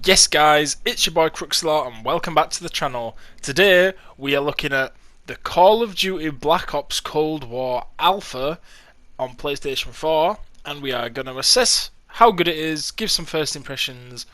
Yes guys, it's your boy Crookesalot and welcome back to the channel. Today we are looking at the Call of Duty Black Ops Cold War Alpha on PlayStation 4 and we are going to assess how good it is, give some first impressions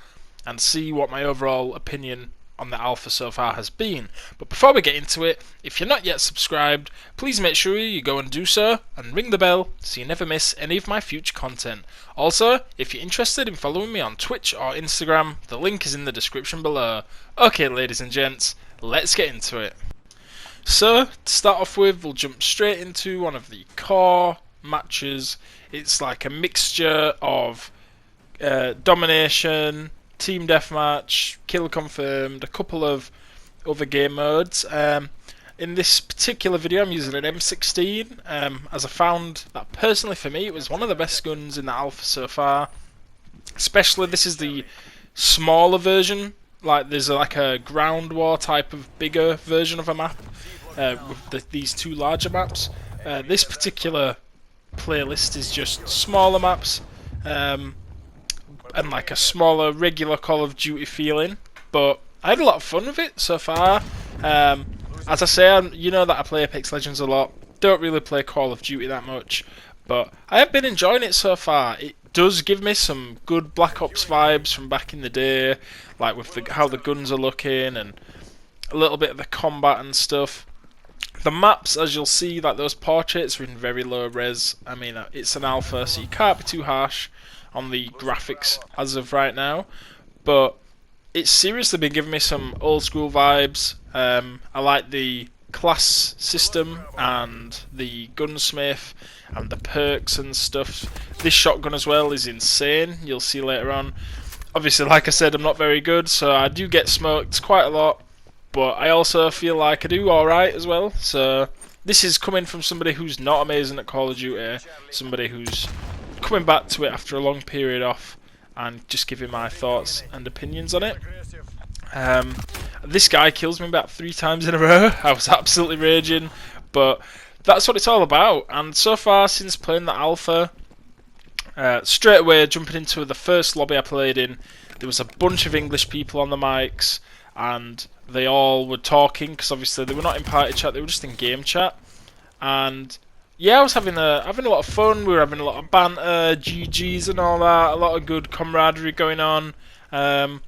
and see what my overall opinion on the alpha so far has been. But before we get into it, if you're not yet subscribed, please make sure you go and do so and ring the bell so you never miss any of my future content. Also, if you're interested in following me on Twitch or Instagram, the link is in the description below. Okay ladies and gents, let's get into it. So, to start off with, we'll jump straight into one of the core matches. It's like a mixture of domination, team deathmatch, kill confirmed, a couple of other game modes. In this particular video I'm using an M16 as I found that personally for me it was one of the best guns in the alpha so far. Especially this is the smaller version, like there's like a ground war type of bigger version of a map with these two larger maps. This particular playlist is just smaller maps and like a smaller regular Call of Duty feeling, but I had a lot of fun with it so far. As I say, you know that I play Apex Legends a lot, don't really play Call of Duty that much, but I have been enjoying it so far. It does give me some good Black Ops vibes from back in the day, like with how the guns are looking and a little bit of the combat and stuff. The maps, as you'll see, like those portraits are in very low res. I mean, it's an alpha, so you can't be too harsh on the graphics as of right now, but it's seriously been giving me some old school vibes. I like the class system and the gunsmith and the perks and stuff. This shotgun as well is insane, you'll see later on. Obviously, like I said, I'm not very good, so I do get smoked quite a lot, but I also feel like I do alright as well. So this is coming from somebody who's not amazing at Call of Duty, somebody who's coming back to it after a long period off and just giving my thoughts and opinions on it. This guy kills me about 3 times in a row. I was absolutely raging, but that's what it's all about. And so far, since playing the alpha, straight away jumping into the first lobby I played in, there was a bunch of English people on the mics, and they all were talking because obviously they were not in party chat; they were just in game chat. And yeah, I was having a lot of fun. We were having a lot of banter, GGs and all that. A lot of good camaraderie going on. And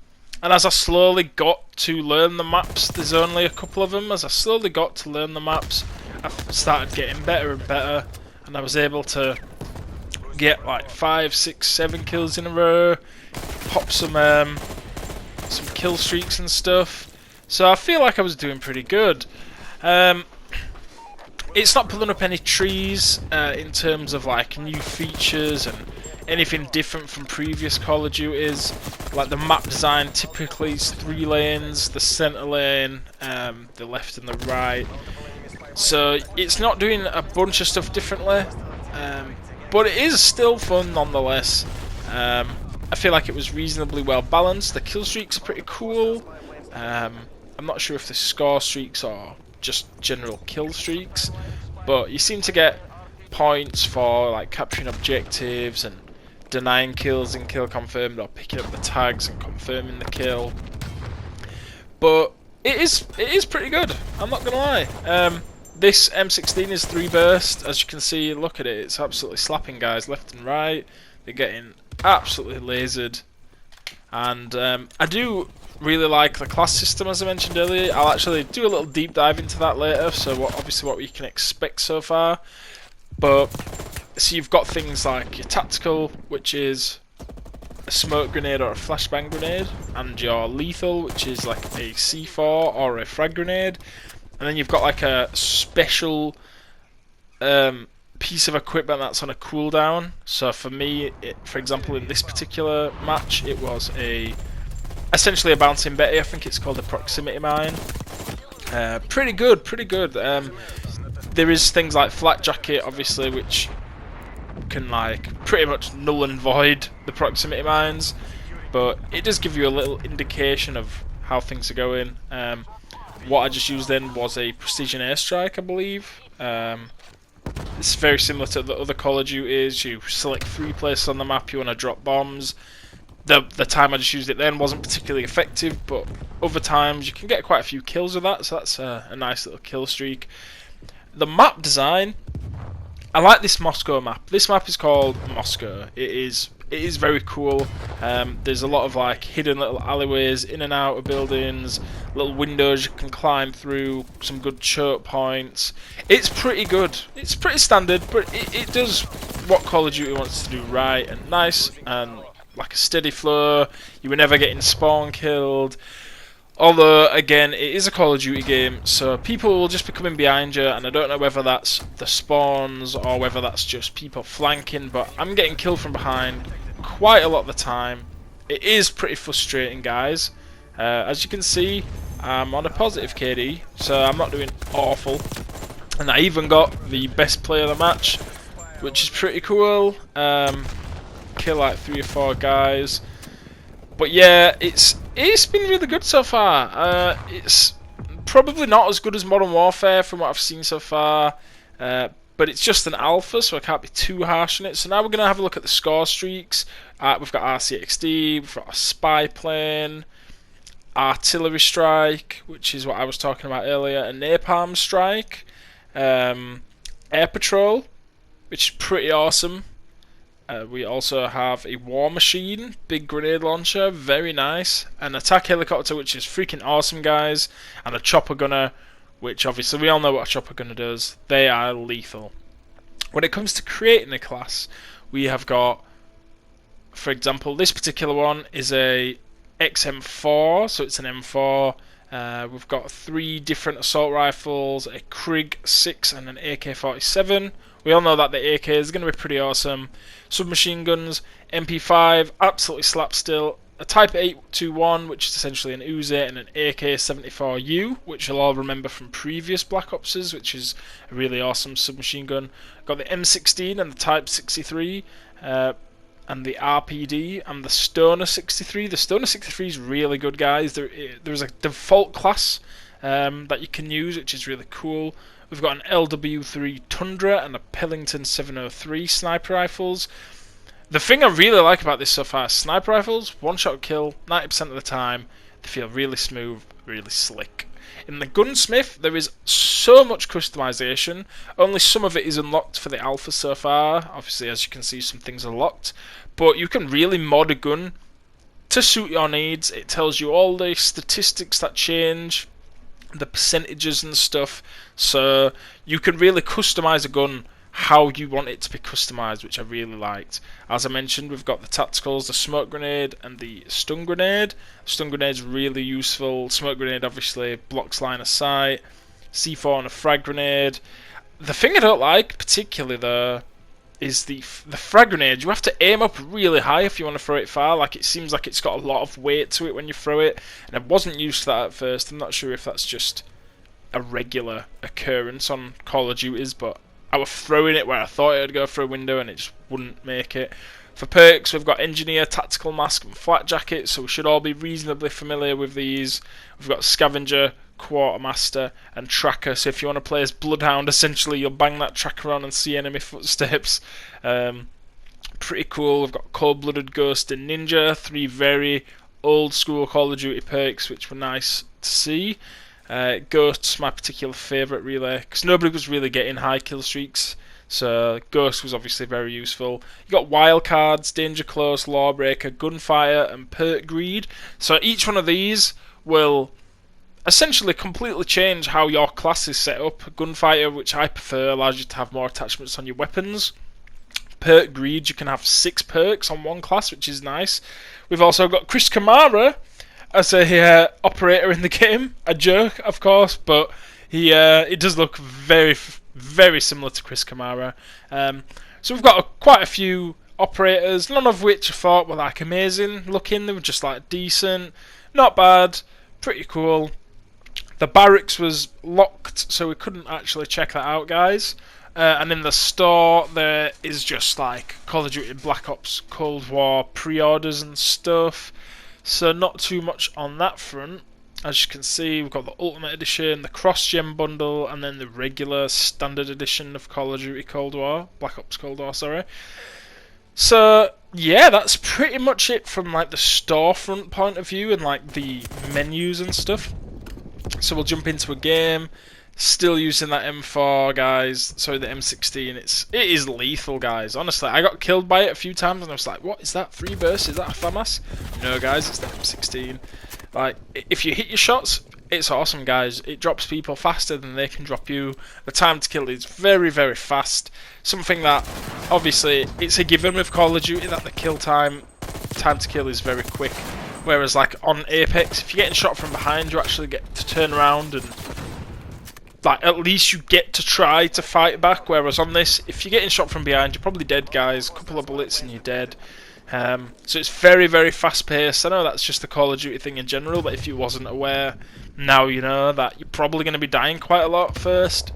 as I slowly got to learn the maps, there's only a couple of them. As I slowly got to learn the maps, I started getting better and better, and I was able to get like 5, 6, 7 kills in a row, pop some kill streaks and stuff. So I feel like I was doing pretty good. It's not pulling up any trees in terms of like new features and anything different from previous Call of Duties. Like the map design typically is 3 lanes, the centre lane, the left and the right. So it's not doing a bunch of stuff differently, but it is still fun nonetheless. I feel like it was reasonably well balanced. The kill streaks are pretty cool. I'm not sure if the score streaks or just general kill streaks, but you seem to get points for like capturing objectives and denying kills in kill confirmed or picking up the tags and confirming the kill. But it is pretty good, I'm not gonna lie. This M16 is 3 burst, as you can see. Look at it, it's absolutely slapping guys left and right. They're getting absolutely lasered, and I do really like the class system, as I mentioned earlier. I'll actually do a little deep dive into that later, so obviously what we can expect so far. But so you've got things like your tactical, which is a smoke grenade or a flashbang grenade, and your lethal, which is like a C4 or a frag grenade, and then you've got like a special piece of equipment that's on a cooldown. So for me, for example, in this particular match, it was essentially a bouncing Betty. I think it's called a proximity mine. Pretty good, pretty good. There is things like Flak Jacket, obviously, which can like pretty much null and void the proximity mines, but it does give you a little indication of how things are going. What I just used then was a precision airstrike, I believe. It's very similar to the other Call of Duties. You select 3 places on the map you want to drop bombs. the time I just used it then wasn't particularly effective, but other times you can get quite a few kills with that, so that's a nice little kill streak. The map design, I like this Moscow map. This map is called Moscow. It is very cool. There's a lot of like hidden little alleyways in and out of buildings, little windows you can climb through, some good choke points. It's pretty good. It's pretty standard, but it does what Call of Duty wants to do right and nice, and like a steady flow. You were never getting spawn killed. Although, again, it is a Call of Duty game, so people will just be coming behind you, and I don't know whether that's the spawns or whether that's just people flanking, but I'm getting killed from behind quite a lot of the time. It is pretty frustrating, guys. As you can see, I'm on a positive KD, so I'm not doing awful. And I even got the best player of the match, which is pretty cool. Kill like 3 or 4 guys. But yeah, it's been really good so far. It's probably not as good as Modern Warfare from what I've seen so far, but it's just an alpha, so I can't be too harsh on it. So now we're going to have a look at the score streaks. We've got RCXD, we've got a spy plane, artillery strike, which is what I was talking about earlier, a napalm strike, air patrol, which is pretty awesome. We also have a war machine, big grenade launcher, very nice, an attack helicopter, which is freaking awesome, guys, and a chopper gunner, which obviously we all know what a chopper gunner does. They are lethal. When it comes to creating a class, we have got, for example, this particular one is a XM4, so it's an M4. We've got 3 different assault rifles, a Krig 6 and an AK-47. We all know that the AK is going to be pretty awesome. Submachine guns, MP5, absolutely slap still. A Type 821, which is essentially an Uzi, and an AK-74U, which you'll all remember from previous Black Opses, which is a really awesome submachine gun. Got the M16 and the Type 63, and the RPD and the Stoner 63. The Stoner 63 is really good, guys. There's a default class that you can use, which is really cool. We've got an LW3 Tundra and a Pellington 703 sniper rifles. The thing I really like about this so far is sniper rifles, one-shot kill, 90% of the time. They feel really smooth, really slick. In the gunsmith, there is so much customization. Only some of it is unlocked for the alpha so far. Obviously, as you can see, some things are locked. But you can really mod a gun to suit your needs. It tells you all the statistics that change, the percentages and stuff, so you can really customize a gun how you want it to be customized, which I really liked. As I mentioned, we've got the tacticals, the smoke grenade and the stun grenade. Stun grenade's really useful. Smoke grenade obviously blocks line of sight. C4 and a frag grenade. The thing I don't like particularly though is the frag grenade. You have to aim up really high if you want to throw it far. Like, it seems like it's got a lot of weight to it when you throw it, and I wasn't used to that at first. I'm not sure if that's just a regular occurrence on Call of Duties, but I was throwing it where I thought it would go through a window and it just wouldn't make it. For perks, we've got Engineer, Tactical Mask and Flat Jacket, so we should all be reasonably familiar with these. We've got Scavenger, Quartermaster and Tracker, so if you want to play as Bloodhound, essentially you'll bang that tracker on and see enemy footsteps. Pretty cool. We've got Cold-Blooded Ghost and Ninja, 3 very old school Call of Duty perks which were nice to see. Ghost's my particular favourite really, because nobody was really getting high kill streaks, so Ghost was obviously very useful. You got Wildcards, Danger Close, Lawbreaker, Gunfighter and Perk Greed, so each one of these will essentially completely change how your class is set up. Gunfighter, which I prefer, allows you to have more attachments on your weapons. Perk Greed, you can have 6 perks on one class, which is nice. We've also got Chris Kamara as a operator in the game. A jerk, of course, but he does look very, very similar to Chris Kamara. So we've got quite a few operators, none of which I thought were like amazing looking. They were just like decent, not bad, pretty cool. The barracks was locked, so we couldn't actually check that out, guys. And in the store, there is just like Call of Duty Black Ops Cold War pre-orders and stuff. So not too much on that front. As you can see, we've got the Ultimate Edition, the Cross-Gen Bundle, and then the regular Standard Edition of Call of Duty Cold War. Black Ops Cold War, sorry. So yeah, that's pretty much it from like the storefront point of view and like the menus and stuff. So we'll jump into a game. Still using that M4, guys. Sorry, the M16. It is lethal, guys. Honestly, I got killed by it a few times, and I was like, "What is that? 3 bursts? Is that a FAMAS?" No, guys, it's the M16. Like, if you hit your shots, it's awesome, guys. It drops people faster than they can drop you. The time to kill is very, very fast. Something that, obviously, it's a given with Call of Duty that the kill time to kill is very quick. Whereas, like on Apex, if you're getting shot from behind, you actually get to turn around and, like, at least you get to try to fight back. Whereas on this, if you're getting shot from behind, you're probably dead, guys. A couple of bullets and you're dead. So it's very, very fast paced. I know that's just the Call of Duty thing in general, but if you wasn't aware, now you know that you're probably going to be dying quite a lot first.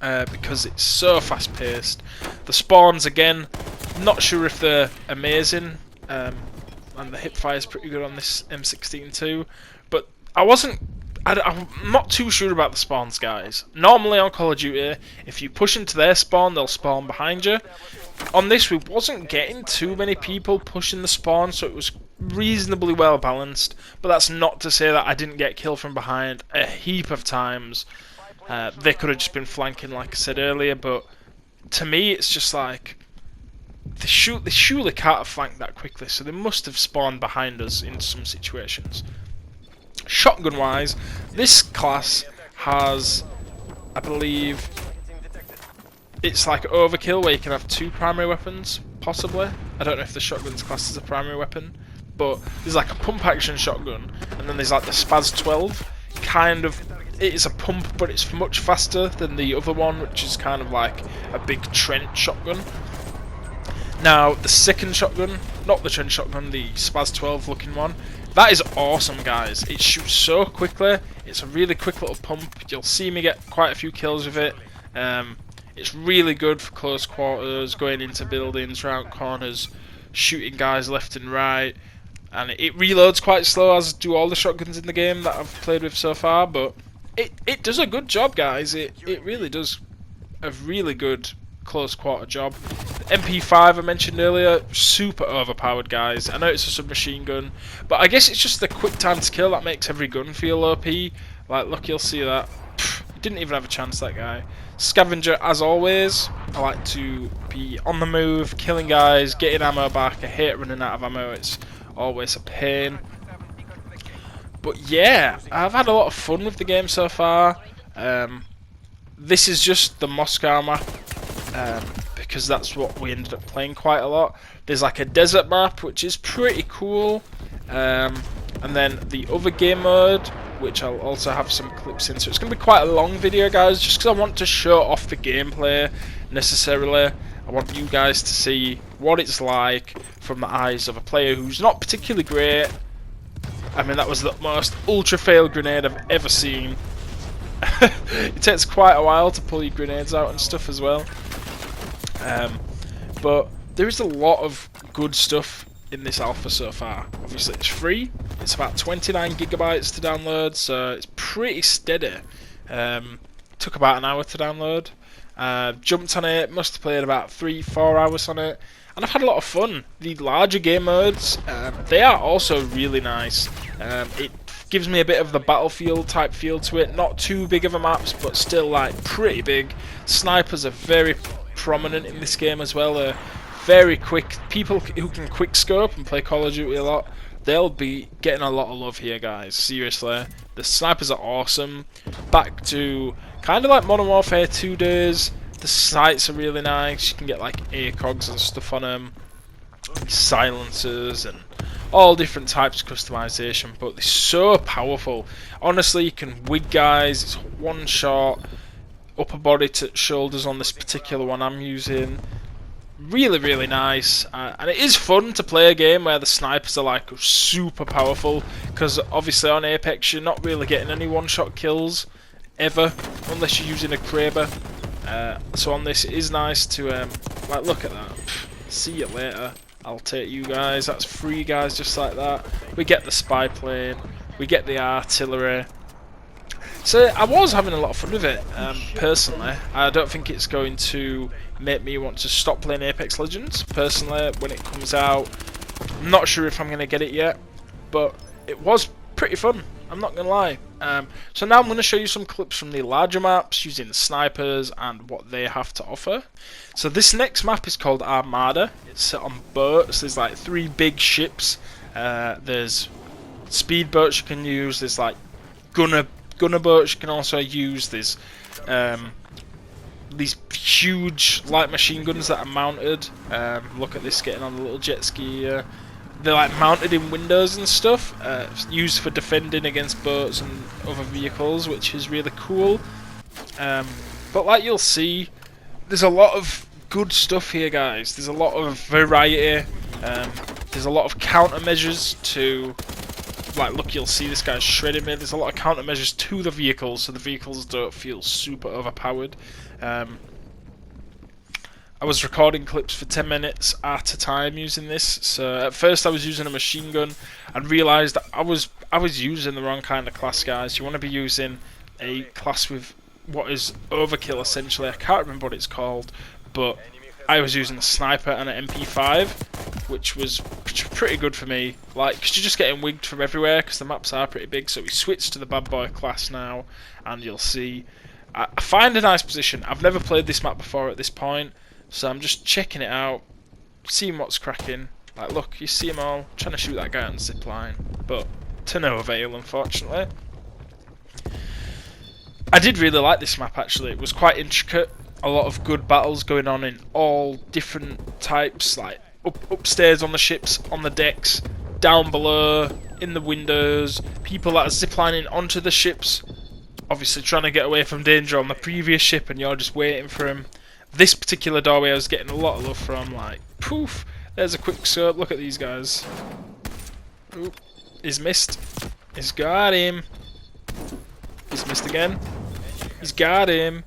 Because it's so fast paced. The spawns, again, not sure if they're amazing. And the hipfire is pretty good on this M16 too, but I'm not too sure about the spawns, guys. Normally on Call of Duty, if you push into their spawn, they'll spawn behind you. On this, we wasn't getting too many people pushing the spawn, so it was reasonably well balanced, but that's not to say that I didn't get killed from behind a heap of times. They could have just been flanking, like I said earlier, but to me, it's just like, they surely can't have flanked that quickly, so they must have spawned behind us in some situations. Shotgun wise, this class has, I believe, it's like overkill where you can have 2 primary weapons, possibly. I don't know if the shotgun's classed as a primary weapon, but there's like a pump action shotgun, and then there's like the Spaz 12, kind of, it is a pump, but it's much faster than the other one, which is kind of like a big trench shotgun. Now, the second shotgun, not the trench shotgun, the Spaz 12 looking one, that is awesome, guys. It shoots so quickly. It's a really quick little pump. You'll see me get quite a few kills with it. It's really good for close quarters, going into buildings, round corners, shooting guys left and right. And it reloads quite slow, as do all the shotguns in the game that I've played with so far, but it does a good job, guys. It really does a really good close quarter job. The MP5 I mentioned earlier, super overpowered, guys. I know it's a submachine gun, but I guess it's just the quick time to kill that makes every gun feel OP. Like, look, you'll see that. Didn't even have a chance, that guy. Scavenger, as always. I like to be on the move, killing guys, getting ammo back. I hate running out of ammo, it's always a pain. But yeah, I've had a lot of fun with the game so far. This is just the Moscow map. Because that's what we ended up playing quite a lot. There's like a desert map, which is pretty cool, and then the other game mode, which I'll also have some clips in, so it's going to be quite a long video, guys, just because I want to show off the gameplay necessarily. I want you guys to see what it's like from the eyes of a player who's not particularly great. I mean, that was the most ultra fail grenade I've ever seen. It takes quite a while to pull your grenades out and stuff as well. But there is a lot of good stuff in this alpha so far. Obviously it's free, it's about 29 gigabytes to download, so it's pretty steady. Took about an hour to download. Jumped on it, must have played about 3-4 hours on it, and I've had a lot of fun. The larger game modes, they are also really nice. It gives me a bit of the Battlefield type feel to it, not too big of a maps, but still like pretty big. Snipers are very prominent in this game as well. Very quick. People who can quick scope and play Call of Duty a lot, they'll be getting a lot of love here, guys. Seriously, the snipers are awesome. Back to kind of like Modern Warfare 2 days. The sights are really nice. You can get like ACOGs and stuff on them, silencers, and all different types of customization. But they're so powerful. Honestly, you can wig guys. It's one shot. Upper body to shoulders on this particular one I'm using. Really, really nice. And it is fun to play a game where the snipers are like super powerful, because obviously on Apex you're not really getting any one-shot kills ever unless you're using a Kraber. So on this it is nice to like, look at that. See you later. I'll take you guys. That's free, guys, just like that. We get the spy plane. We get the artillery. So I was having a lot of fun with it, personally. I don't think it's going to make me want to stop playing Apex Legends, personally, when it comes out. I'm not sure if I'm going to get it yet, but it was pretty fun, I'm not going to lie. So now I'm going to show you some clips from the larger maps, using the snipers and what they have to offer. So this next map is called Armada. It's set on boats. There's like 3 big ships. There's speedboats you can use, there's like gunner boats you can also use, there's these huge light machine guns that are mounted. Look at this getting on the little jet ski here. They're like mounted in windows and stuff, used for defending against boats and other vehicles, which is really cool. But like you'll see, there's a lot of good stuff here, guys. There's a lot of variety. There's a lot of countermeasures to, like, look, you'll see this guy's shredding me. There's a lot of countermeasures to the vehicles, so the vehicles don't feel super overpowered. I was recording clips for 10 minutes at a time using this. So at first I was using a machine gun and realised that I was using the wrong kind of class, guys. You want to be using a class with what is overkill, essentially. I can't remember what it's called, but I was using a sniper and an MP5, which was pretty good for me. Like, because you're just getting wigged from everywhere, because the maps are pretty big. So we switched to the bad boy class now, and you'll see I find a nice position. I've never played this map before at this point, so I'm just checking it out, seeing what's cracking. Like, look, you see them all trying to shoot that guy on the zipline, but to no avail, unfortunately. I did really like this map, actually. It was quite intricate. A lot of good battles going on in all different types, like upstairs on the ships, on the decks, down below, in the windows, people that are ziplining onto the ships, obviously trying to get away from danger on the previous ship, and you're just waiting for him. This particular doorway I was getting a lot of love from, like, poof, there's a quick scope, look at these guys. Oop, he's missed. He's got him. He's missed again. He's got him.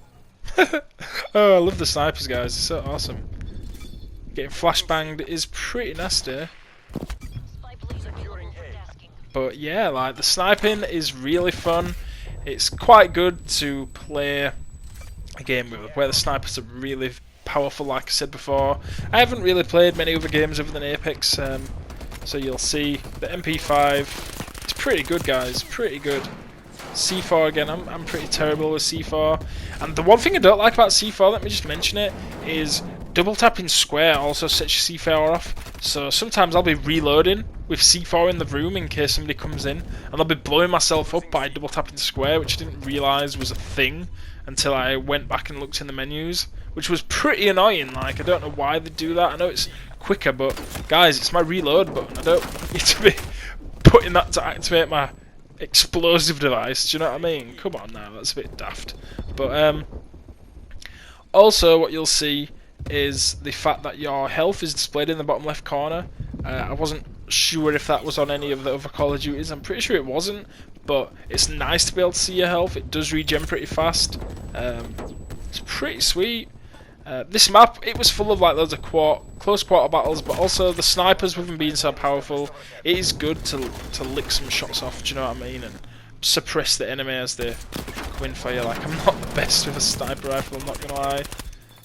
Oh, I love the snipers, guys. It's so awesome. Getting flashbanged is pretty nasty. But yeah, like, the sniping is really fun. It's quite good to play a game with where the snipers are really powerful, like I said before. I haven't really played many other games other than Apex, so you'll see the MP5. It's pretty good, guys. Pretty good. C4 again, I'm pretty terrible with C4. And the one thing I don't like about C4, let me just mention it, is double tapping square also sets your C4 off. So sometimes I'll be reloading with C4 in the room in case somebody comes in, and I'll be blowing myself up by double tapping square, which I didn't realise was a thing until I went back and looked in the menus, which was pretty annoying. Like, I don't know why they do that. I know it's quicker, but guys, it's my reload button. I don't need to be putting that to activate my explosive device, do you know what I mean? Come on now, that's a bit daft. But also what you'll see is the fact that your health is displayed in the bottom left corner. I wasn't sure if that was on any of the other Call of Duties. I'm pretty sure it wasn't, but it's nice to be able to see your health. It does regen pretty fast. It's pretty sweet. This map, it was full of like loads of close quarter battles, but also the snipers, with them being so powerful, it is good to lick some shots off, do you know what I mean, and suppress the enemy as they come in for you. Like, I'm not the best with a sniper rifle, I'm not gonna lie.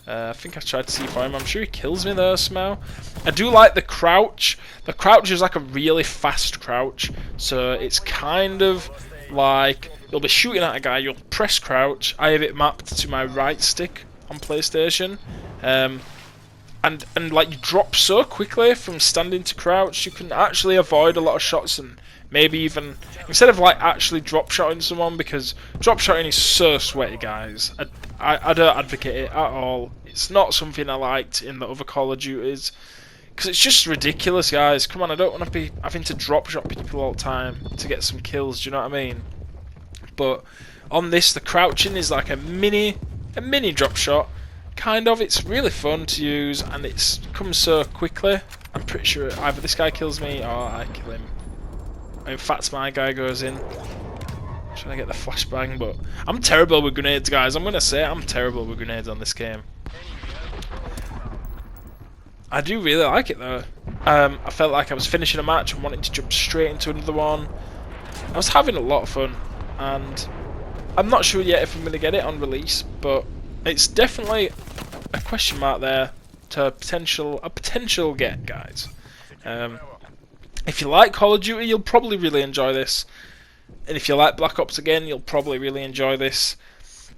I think I tried to see for him. I'm sure he kills me though somehow. I do like the crouch. The crouch is like a really fast crouch, so it's kind of like you'll be shooting at a guy, you'll press crouch. I have it mapped to my right stick on PlayStation, and like you drop so quickly from standing to crouch, you can actually avoid a lot of shots, and maybe even instead of like actually drop shotting someone, because drop shotting is so sweaty, guys. I don't advocate it at all. It's not something I liked in the other Call of Duties, because it's just ridiculous, guys. Come on, I don't want to be having to drop shot people all the time to get some kills, do you know what I mean? But on this, the crouching is like a mini drop shot, kind of. It's really fun to use, and it comes so quickly. I'm pretty sure either this guy kills me or I kill him. In fact, my guy goes in. Trying to get the flashbang, but I'm terrible with grenades, guys. I'm gonna say I'm terrible with grenades on this game. I do really like it though. I felt like I was finishing a match and wanting to jump straight into another one. I was having a lot of fun, and I'm not sure yet if I'm going to get it on release, but it's definitely a question mark there to a potential get, guys. If you like Call of Duty, you'll probably really enjoy this, and if you like Black Ops again, you'll probably really enjoy this.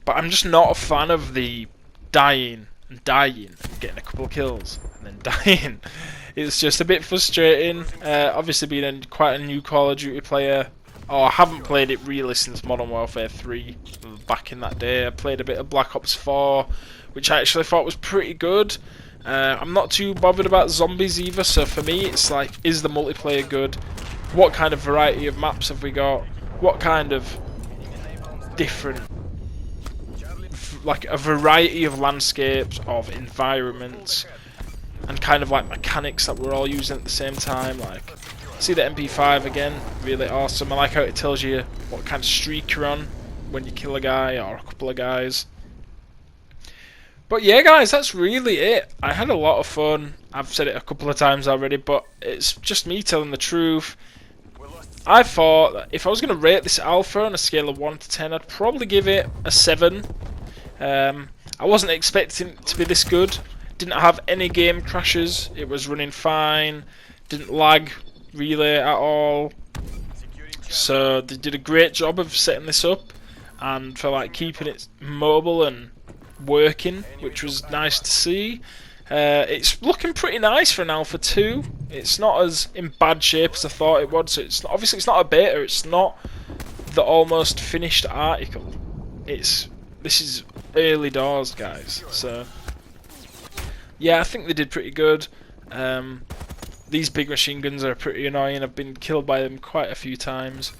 But I'm just not a fan of the dying and getting a couple of kills and then dying. It's just a bit frustrating. Obviously, being quite a new Call of Duty player. I haven't played it really since Modern Warfare 3. Back in that day, I played a bit of Black Ops 4, which I actually thought was pretty good. I'm not too bothered about zombies either, so for me it's like, is the multiplayer good? What kind of variety of maps have we got? What kind of different, like a variety of landscapes, of environments, and kind of like mechanics that we're all using at the same time. Like, see the MP5 again, really awesome. I like how it tells you what kind of streak you're on when you kill a guy or a couple of guys. But yeah, guys, that's really it. I had a lot of fun. I've said it a couple of times already, but it's just me telling the truth. I thought that if I was going to rate this alpha on a scale of 1 to 10, I'd probably give it a 7. I wasn't expecting it to be this good. Didn't have any game crashes. It was running fine. Didn't lag really at all. So they did a great job of setting this up and for like keeping it mobile and working, which was nice to see. It's looking pretty nice for an Alpha 2. It's not as in bad shape as I thought it would. So obviously it's not a beta. It's not the almost finished article. This is early doors, guys. So yeah, I think they did pretty good. These big machine guns are pretty annoying. I've been killed by them quite a few times.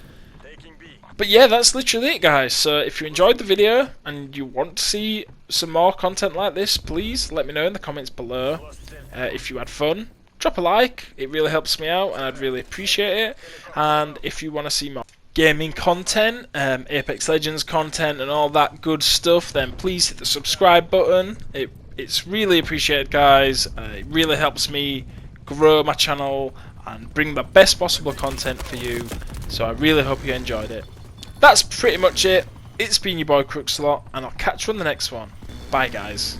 But yeah, that's literally it, guys. So if you enjoyed the video and you want to see some more content like this, please let me know in the comments below. If you had fun, drop a like. It really helps me out and I'd really appreciate it. And if you want to see more gaming content, Apex Legends content and all that good stuff, then please hit the subscribe button. It's really appreciated, guys. It really helps me grow my channel and bring the best possible content for you. So I really hope you enjoyed it. That's pretty much it. It's been your boy Crookesalot, and I'll catch you on the next one. Bye, guys.